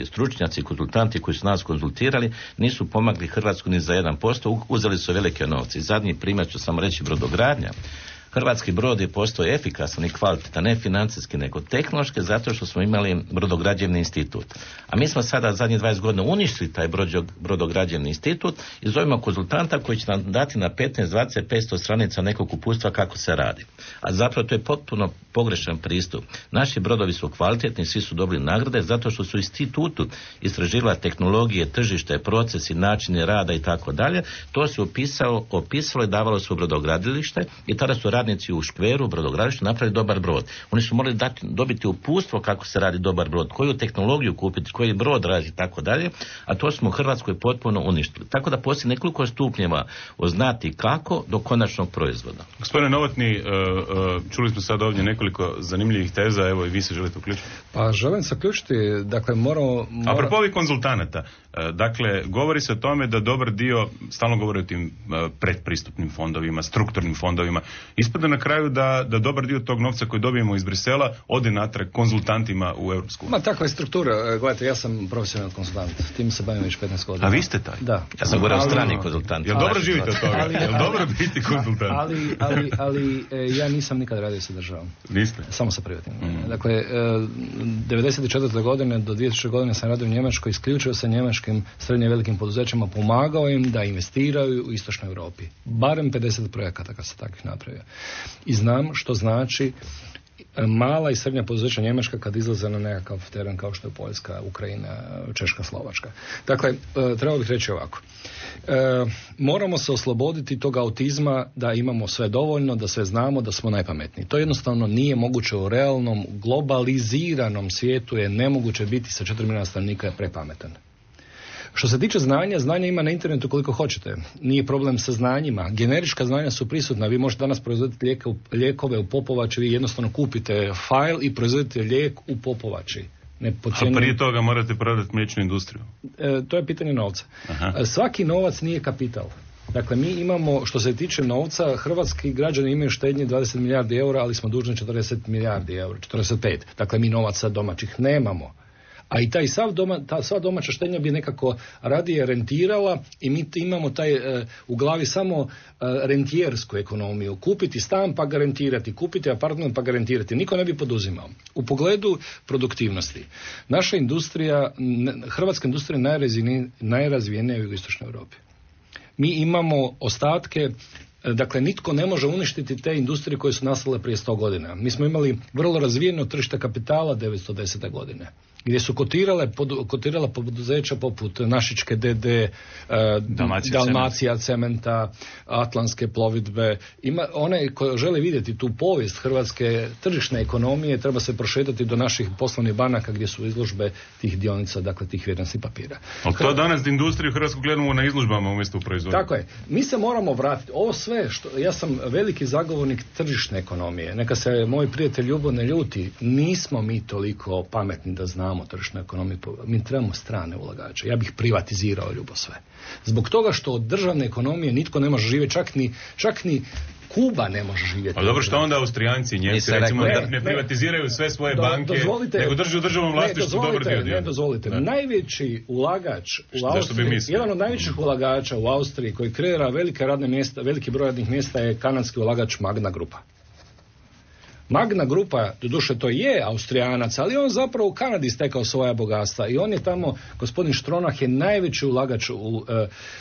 stručnjaci, konzultanti koji su nas konzultirali nisu pomagli Hrvatsku ni za 1%, uzeli su velike novce. I zadnji primjer ću samo reći brodogradnja. Hrvatski brod je postao efikasan i kvalitetan, ne financijski nego tehnološki, zato što smo imali brodograđevni institut. A mi smo sada zadnjih 20 godina uništili taj brodograđevni institut i zovemo konzultanta koji će nam dati na 15, 20, 500 stranica nekog uputstva kako se radi. A zapravo to je potpuno pogrešan pristup. Naši brodovi su kvalitetni, svi su dobili nagrade zato što su institutu istraživali tehnologije, tržište, procesi, načini rada i tako dalje. To se opisalo i davalo se u brodogradilište i tada su radnici u škveru, brodogradilištu napravili dobar brod. Oni su morali dobiti uputstvo kako se radi dobar brod, koju tehnologiju kupiti, koji brod radi i tako dalje, a to smo u Hrvatskoj potpuno uništili. Tako da postoji nekoliko stupnjeva oznati kako do konačnog proizvoda. Gospodine Novotni, čuli smo sad ovdje nekoliko zanimljivih teza, evo i vi se želite uključiti. Pa želim se uključiti, dakle moramo... A propos ovih konzultanata, dakle, govori se o tome da dobar dio, stalno govori o tim predpristupnim fondovima, strukturnim fondovima, ispada na kraju da dobar dio tog novca koji dobijemo iz Brisela ode natrag konzultantima u Europsku. Ma takva je struktura, gledajte, ja sam profesionalni konzultant, tim se bavim već 15 godina. A vi ste taj? Da. Ja sam govorio strani konzultant. Jel dobro živite od toga? Jel dobro biti konzultant? Ali ja nisam nikad radio sa državom. Niste? Samo sa privatnim. Dakle, 94. godine do 2000. godine sam radio u Njemačkoj, isključio sa njemačkim srednje velikim poduzećima, pomagao im da investiraju u istočnoj Europi. Barem 50 projekata kad se takvih napravio. I znam što znači mala i srednja poduzeća Njemačka kad izlaze na nekakav teren kao što je Poljska, Ukrajina, Češka, Slovačka. Dakle, trebao bih reći ovako. Moramo se osloboditi tog autizma da imamo sve dovoljno, da sve znamo, da smo najpametniji. To jednostavno nije moguće u realnom, globaliziranom svijetu, je nemoguće biti sa 4 milijuna stanovnika prepametan. Što se tiče znanja ima na internetu koliko hoćete. Nije problem sa znanjima. Generička znanja su prisutna. Vi možete danas proizvoditi lijekove u Popovači, vi jednostavno kupite fajl i proizvodite lijek u Popovači. A prije toga morate prodati mliječnu industriju. To je pitanje novca. Svaki novac nije kapital. Dakle, mi imamo, što se tiče novca, hrvatski građani imaju štednje 20 milijardi eura, ali smo dužni 40 milijardi eura, 45. Dakle, mi novaca domaćih nemamo. A i ta sva domaća štednja bi nekako radije rentirala i mi imamo u glavi samo rentijersku ekonomiju. Kupiti stan pa ga rentirati, kupiti apartman pa ga rentirati. Niko ne bi poduzimao. U pogledu produktivnosti. Naša industrija, hrvatska industrija je najrazvijenija u jugoistočnoj Europi. Mi imamo ostatke. Dakle, nitko ne može uništiti te industrije koje su nastale prije 100 godina. Mi smo imali vrlo razvijeno tržište kapitala 910. godine, gdje su kotirala poduzeća poput Našičke DD, Dalmacija cementa, Atlantske plovidbe. Onaj ko želi vidjeti tu povijest hrvatske tržišne ekonomije, treba se prošetati do naših poslovnih banaka gdje su izložbe tih dionica, dakle tih vrijednosnih papira. Ali to danas industriju hrvatsku gledamo na izložbama umjesto u proizvodnju. Tako je. Mi se moramo vratiti. Ovo sve, ja sam veliki zagovornik tržišne ekonomije. Neka se moj prijatelj Ljubo ne ljuti. Nismo mi toliko pametni da znamo tržišnu ekonomiju. Mi trebamo strane ulagače. Ja bih privatizirao Ljubo sve. Zbog toga što od državne ekonomije nitko ne može živjeti, čak ni Kuba ne može živjeti. Pa dobro, što onda Austrijanci, Njemci, recimo, ne privatiziraju sve svoje banke, nego drže u državnom vlasništvu dobar dio. Dozvolite. Najveći ulagač u Austriji, jedan od najvećih ulagača u Austriji koji kreira velika radna mjesta, veliki broj radnih mjesta je kanadski ulagač Magna Grupa. Magna Grupa, doduše to je Austrijanac, ali on zapravo u Kanadi stekao svoja bogatstva i on je tamo, gospodin Stronach je najveći ulagač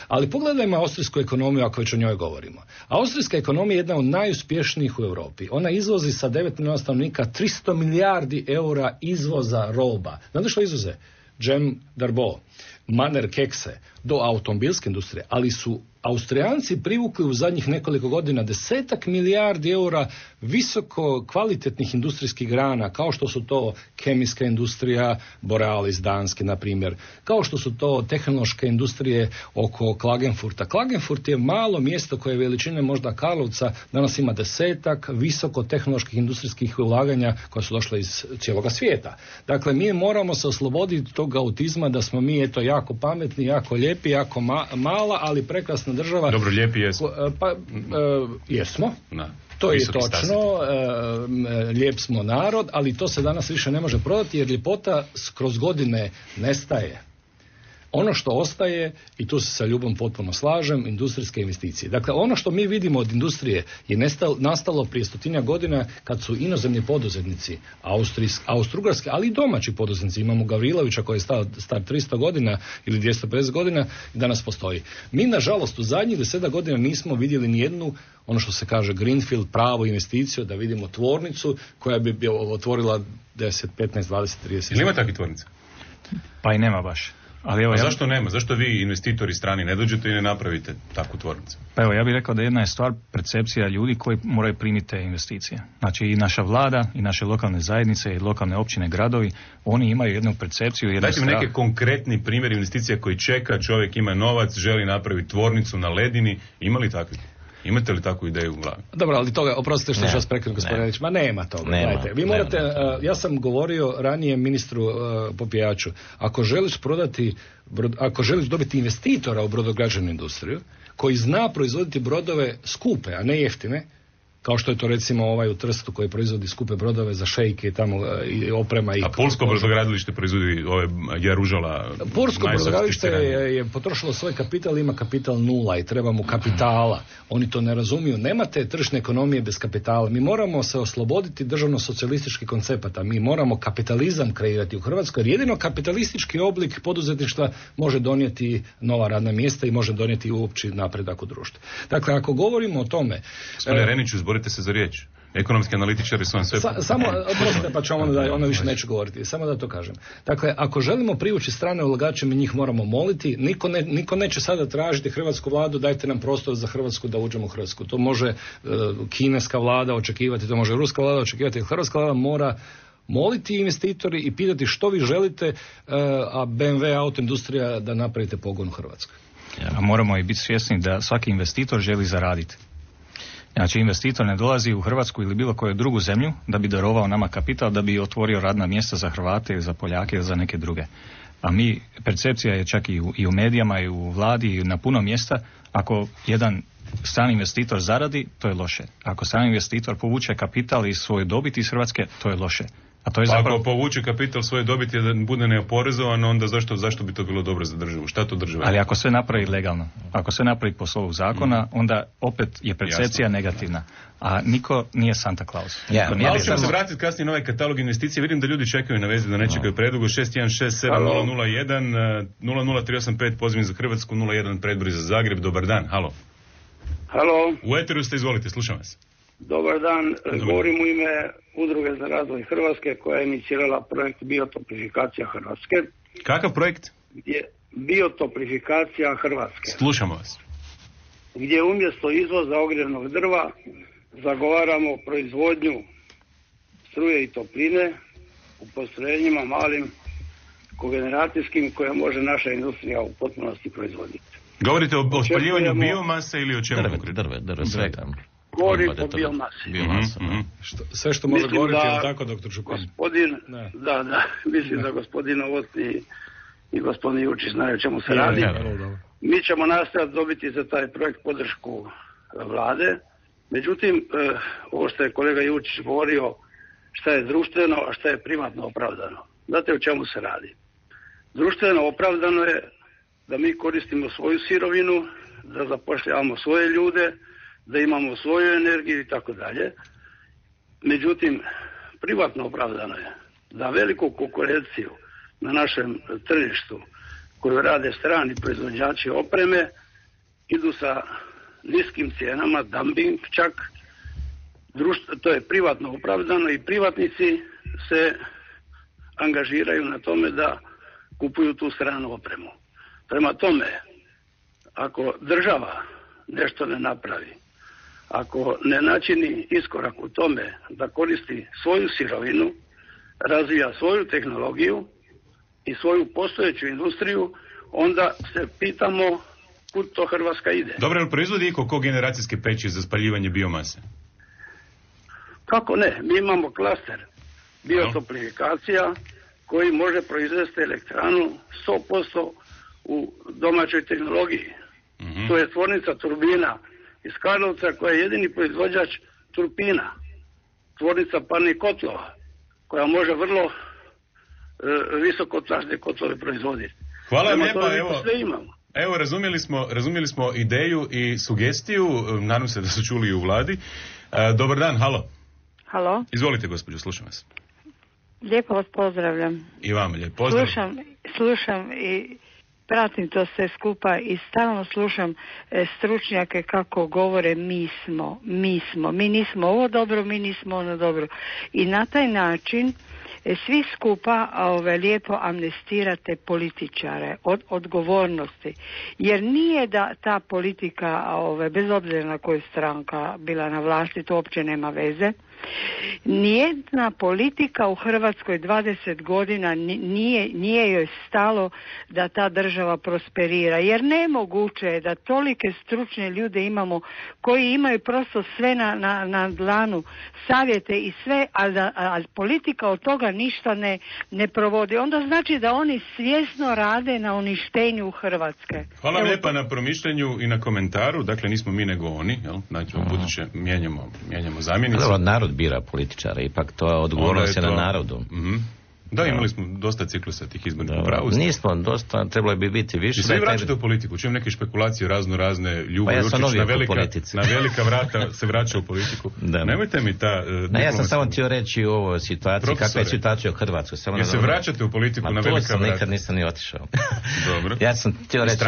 ali pogledajmo austrijsku ekonomiju ako već o njoj govorimo. Austrijska ekonomija je jedna od najuspješnijih u Europi. Ona izvozi sa 9 milijuna stanovnika 300 milijardi eura izvoza roba. Znate što izvoze? Džem Darbo, Manner kekse, do automobilske industrije, ali su Austrijanci privukli u zadnjih nekoliko godina 10 milijardi eura visoko kvalitetnih industrijskih grana, kao što su to kemijska industrija, Borealis danski, na primjer, kao što su to tehnološke industrije oko Klagenfurta. Klagenfurt je malo mjesto koje je veličine možda Karlovca, danas ima 10 visoko tehnoloških industrijskih ulaganja koja su došla iz cijeloga svijeta. Dakle, mi moramo se osloboditi tog autizma da smo mi jako pametni, jako lijepi, jako mala, ali prekrasna država. Dobro, lijepi jesmo. Jesmo. Da. To je točno, lijep smo narod, ali to se danas više ne može prodati jer ljepota kroz godine nestaje. Ono što ostaje, i tu se sa Ljubom potpuno slažem, industrijske investicije. Dakle, ono što mi vidimo od industrije je nastalo prije 100 godina kad su inozemni poduzetnici, austrougarski, ali i domaći poduzetnici. Imamo Gavrilovića koji je star 300 godina ili 250 godina i danas postoji. Mi, nažalost, u zadnjih 10 godina nismo vidjeli ni jednu, ono što se kaže greenfield, pravu investiciju, da vidimo tvornicu koja bi otvorila 10, 15, 20, 30. Ili ima takvih tvornica? Pa i nema baš. Ali evo, zašto nema? Zašto vi, investitori strani, ne dođete i ne napravite takvu tvornicu? Pa evo, ja bih rekao da jedna je stvar percepcija ljudi koji moraju primiti te investicije. Znači i naša vlada, i naše lokalne zajednice, i lokalne općine, gradovi, oni imaju jednu percepciju. Dajte mi neke konkretni primjer investicija koji čeka, čovjek ima novac, želi napraviti tvornicu na ledini, ima li takvi? Imate li takvu ideju u glavi? Dobro, ali toga, oprostite što ću vas prekrenuti, gospodine Reč, ma nema toga. Gledajte, vi morate, ja sam govorio ranije ministru Popijaču, ako želiš dobiti investitora u brodograđevnu industriju, koji zna proizvoditi brodove skupe, a ne jeftine, kao što je to recimo u Trstu koji proizvodi skupe brodove za šejke i tamo i oprema. A Pulsko brodogradilište proizvodi ove jaružala. Pulsko brodogradilište je potrošilo svoj kapital, ima kapital 0 i treba mu kapitala. Oni to ne razumiju. Nemate tržišne ekonomije bez kapitala. Mi moramo se osloboditi državno-socijalističkih koncepata. Mi moramo kapitalizam kreirati u Hrvatskoj, jer jedino kapitalistički oblik poduzetništva može donijeti nova radna mjesta i može donijeti uopći napredak u društvu. Dakle, ako govorimo o tome... Gospodine Reniću, borite se za riječ. Ekonomski analitičari su vam sve... Samo, oprostite, pa ću onda više neću govoriti. Samo da to kažem. Dakle, ako želimo privući strane ulagače, mi njih moramo moliti. Niko neće sada tražiti hrvatsku vladu, dajte nam prostor za Hrvatsku da uđemo u Hrvatsku. To može kineska vlada očekivati, to može ruska vlada očekivati. Hrvatska vlada mora moliti investitori i pitati što vi želite, a BMW autoindustrija da napravite pogon u Hrvatskoj. A moramo i biti svjesni da svaki investitor želi zaraditi. Znači, investitor ne dolazi u Hrvatsku ili bilo koju drugu zemlju da bi darovao nama kapital, da bi otvorio radna mjesta za Hrvate ili za Poljake ili za neke druge. A mi, percepcija je čak i u medijama i u vladi i na puno mjesta, ako jedan strani investitor zaradi, to je loše. Ako strani investitor povuče kapital i svoju dobit iz Hrvatske, to je loše. A to je zapravo... Ako povuče kapital svoje dobiti da bude neoporezovan, onda zašto bi to bilo dobro za državu? Šta to država? Ali ako sve napravi legalno, ako sve napravi po slovu zakona, onda opet je percepcija negativna. A niko nije Santa Claus. Malo ćemo se vratiti kasnije na ovaj katalog investicije. Vidim da ljudi čekaju na vezi, da ne čekaju predugo. 61670001 00385 pozivim za Hrvatsku, 01 predbroj za Zagreb. Dobar dan, halo. Halo. U eteru ste, izvolite, slušam vas. Dobar dan, govorim u ime Udruge za razvoj Hrvatske koja je inicirala projekt Biotoplifikacija Hrvatske. Kakav projekt? Biotoplifikacija Hrvatske. Slušamo vas. Gdje umjesto izvoza ogrjevnog drva zagovaramo proizvodnju struje i topline u postrojenjima malim kogeneracijskim koje može naša industrija u potpunosti proizvoditi. Govorite o spaljivanju biomase ili o čemu? Drve, svega. Govorim o biomasi. Sve što može govoriti, je tako, doktor Župan? Da, mislim da gospodin Novotni i gospodin Jučić znaju o čemu se radi. Mi ćemo nastaviti dobiti za taj projekt podršku vlade. Međutim, ovo što je kolega Jučić govorio, šta je društveno, a šta je privatno opravdano. Znate o čemu se radi? Društveno opravdano je da mi koristimo svoju sirovinu, da zapošljavamo svoje ljude, da imamo svoju energiju i tako dalje. Međutim, privatno opravdano je da veliku konkurenciju na našem tržištu koju rade strani proizvođači opreme idu sa niskim cijenama, dumping čak. To je privatno opravdano i privatnici se angažiraju na tome da kupuju tu stranu opremu. Prema tome, ako država nešto ne napravi, ako ne načini iskorak u tome da koristi svoju sirovinu, razvija svoju tehnologiju i svoju postojeću industriju, onda se pitamo kud to Hrvatska ide. Dobro, ali proizvodi iko kogeneracijske peći za spaljivanje biomase? Kako ne? Mi imamo klaster biotoplifikacija koji može proizvesti elektranu 100% u domaćoj tehnologiji. To je tvornica turbina iz Karlovca koja je jedini proizvođač turbina. Tvornica parnih kotlova koja može vrlo visokotlažne kotlove proizvoditi. Hvala vam lijepa, evo razumjeli smo ideju i sugestiju, nadam se da su čuli i u vladi. Dobar dan, halo. Halo. Izvolite, gospođo, slušam vas. Lijepo vas pozdravljam. I vam lijepo pozdrav. Slušam i pratim to sve skupa i stalno slušam stručnjake kako govore mi nismo ovo dobro, mi nismo ono dobro. I na taj način svi skupa lijepo amnestirate političare od odgovornosti. Jer nije da ta politika, bez obzira na koju stranka bila na vlasti, to uopće nema veze. Nijedna politika u Hrvatskoj 20 godina nije joj stalo da ta država prosperira, jer nemoguće je da tolike stručne ljude imamo koji imaju prosto sve na dlanu, savjete i sve, a politika od toga ništa ne provodi. Onda znači da oni svjesno rade na uništenju Hrvatske. Hvala lijepa na promišljanju i na komentaru, dakle nismo mi nego oni, jel? Znači buduće mijenjamo zamjenicu. Narod bira političara, ipak to je odgovornost na narodu. Da, imali smo dosta ciklusa tih izbornih prava. Nismo, dosta, trebalo bi biti više. I svi vraćate u politiku, čujem neke špekulacije razne, Ljubo Jurčić na velika vrata se vraća u politiku. Nemojte mi ta... ja sam samo htio reći u ovoj situaciji, kakva je situacija u Hrvatskoj. Jer se vraćate u politiku na velika vrata. Nikad nisam ni otišao. Dobro. Ja sam htio reći,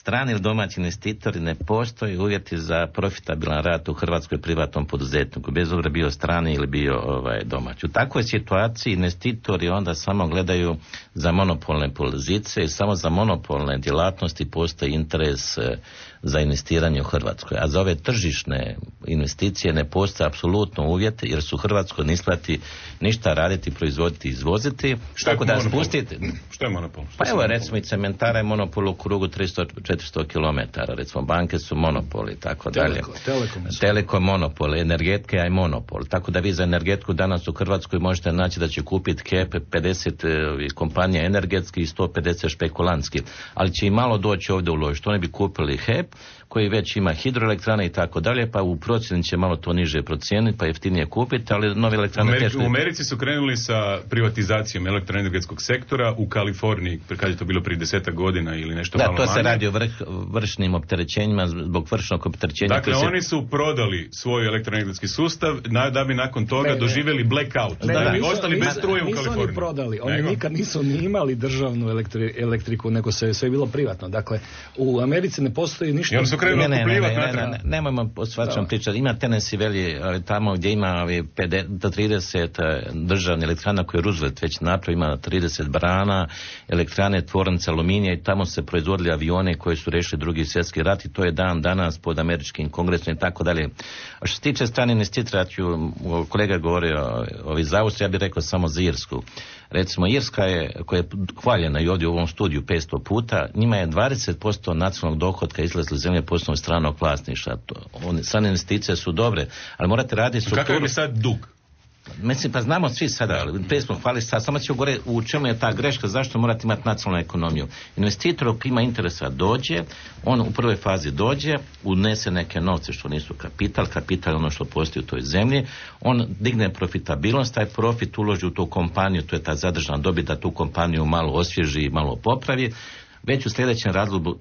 strani ili domaći investitori, ne postoji uvjeti za profitabilan rad u Hrvatskoj privatnom poduzetniku, bez obzira bio strani ili bio domaći. U takvoj situaciji investitori onda samo gledaju za monopolne pozicije i samo za monopolne djelatnosti postoji interes za investiranje u Hrvatskoj. A za ove tržišne investicije ne postoje apsolutno uvjeti, jer su u Hrvatskoj ne isplati ništa raditi, proizvoditi, izvoziti. Tako da spustite. Što je monopol? Pa evo, recimo i cementara je monopol u krugu 300-400 km, recimo banke su monopoli, tako dalje. Telekom monopol, energetika je monopol. Tako da vi za energetiku danas u Hrvatskoj možete naći da će kupiti HEP 50 kompanija energetski i 150 špekulantski. Ali će i malo doći ovdje uložiti. Oni bi kupili HEP, koji već ima hidroelektrane i tako dalje, pa u procjeni će malo to niže procijeniti, pa jeftinije kupiti, ali nove elektrane teško. U Americi su krenuli sa privatizacijom elektroenergetskog sektora u Kaliforniji, kad je to bilo prije 10 godina ili nešto malo manje. Da, to se radi o vršnim opterećenjima, zbog vršnog opterećenja. Dakle, oni su prodali svoj elektroenergetski sustav da bi nakon toga doživjeli blackout. Da bi ostali bez struje u Kaliforniji. Nisu oni prodali, oni nikad nisu ni imali državnu elektriku, nego sve bilo privatno. Dakle, u Americi ne postoji ništa. Nemojmo svačam pričati. Ima Tennessee Valley, tamo gdje ima 30 državnih elektrana koje je Roosevelt već napravio, ima 30 brana, elektrane, tvornice aluminija i tamo se proizvodili avione koji su rešili Drugi svjetski rat i to je dan danas pod američkim kongresom i tako dalje. A što se tiče strane investitora, kolega govorio ovi za Austriju, ja bih rekao samo za Irsku. Recimo Irska koja je hvaljena i ovdje u ovom studiju 500 puta, njima je 20% nacionalnog dohotka izlazili zemlje poslovnog stranog vlasništva. Strane investicije su dobre, ali morate raditi strukturu. Kakav je sad dug? Mislim, pa znamo svi sada, prije smo hvali sad, samo ću gore u čemu je ta greška, zašto morate imati nacionalnu ekonomiju. Investitor ako ima interesa dođe, on u prvoj fazi dođe, unese neke novce što nisu kapital je ono što postoji u toj zemlji, on digne profitabilnost, taj profit uloži u tu kompaniju, to je ta zadržana dobit da tu kompaniju malo osvježi i malo popravi, već u sljedećem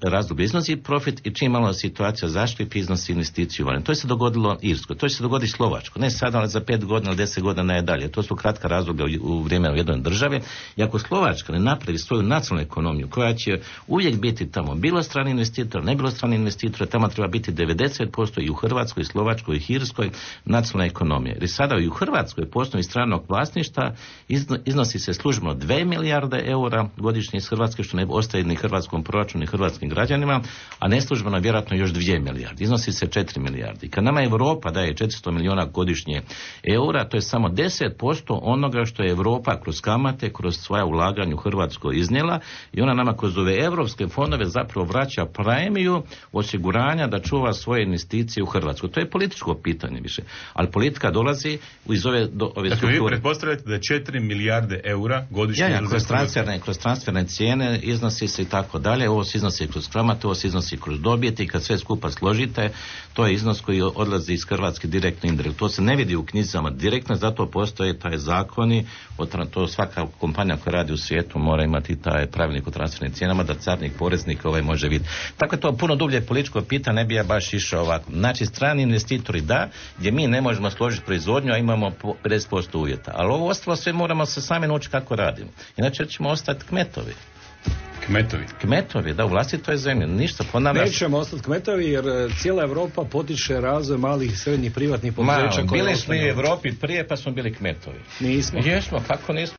razdoblju iznosi profit i čim malo situacija zaštiti iznosi investiciju. To se dogodilo Irskoj, to će se dogoditi Slovačkoj, ne sada, ali za 5 godina ili 10 godina ne dalje. To su kratka razdoblja u vrijeme u jednoj državi. I ako Slovačka ne napravi svoju nacionalnu ekonomiju, koja će uvijek biti tamo, bilo strani investitor, ne bilo strani investitor, tamo treba biti 90% i u Hrvatskoj, i Slovačkoj, i Irskoj nacionalna ekonomija. Jer sada i u Hrvatskoj postoji stranog vlasništva, iznosi se službeno 2 milijarde eura godišnje iz Hrvatske, što ne ostaje ni hrvatskom proračunu i hrvatskim građanima, a neslužbeno vjerojatno još 2 milijarde. Iznosi se 4 milijarde. Kad nama Europa daje 400 milijuna godišnje eura, to je samo 10% onoga što je Europa kroz kamate, kroz svoja ulaganja u Hrvatskoj iznijela i ona nama kroz ove europske fondove zapravo vraća premiju osiguranja da čuva svoje investicije u Hrvatskoj. To je političko pitanje više. Ali politika dolazi iz ove strukture. Dakle, vi pretpostavljate da je 4 milijarde eura godišnje kroz transferne cijene iznosi se i tako dalje, ovo se iznosi kroz kamate, ovo se iznosi kroz dobit i kad sve skupa složite, to je iznos koji odlazi iz Hrvatske direktno i indirektno. To se ne vidi u knjizama direktno, zato postoje taj zakoni, to svaka kompanija koja radi u svijetu mora imati taj pravilnik o transfernim cijenama da carnik, poreznik može vidjeti. Tako je to puno dublje političko pitanje, ne bi ja baš išao ovako. Znači, strani investitori da, gdje mi ne možemo složiti proizvodnju, a imamo 50% uvjeta. Ali ovo ostalo sve moramo se sami naučiti kako radimo. Inače ćemo ostati kmetovi. Kmetovi, da, u vlastitoj zemlji. Ništa, ponavljam. Nećemo ostati kmetovi jer cijela Europa potiče razvoj malih i srednjih privatnih poduzeća. Bili smo i u Europi prije pa smo bili kmetovi. Nismo. Jesmo, kako nismo.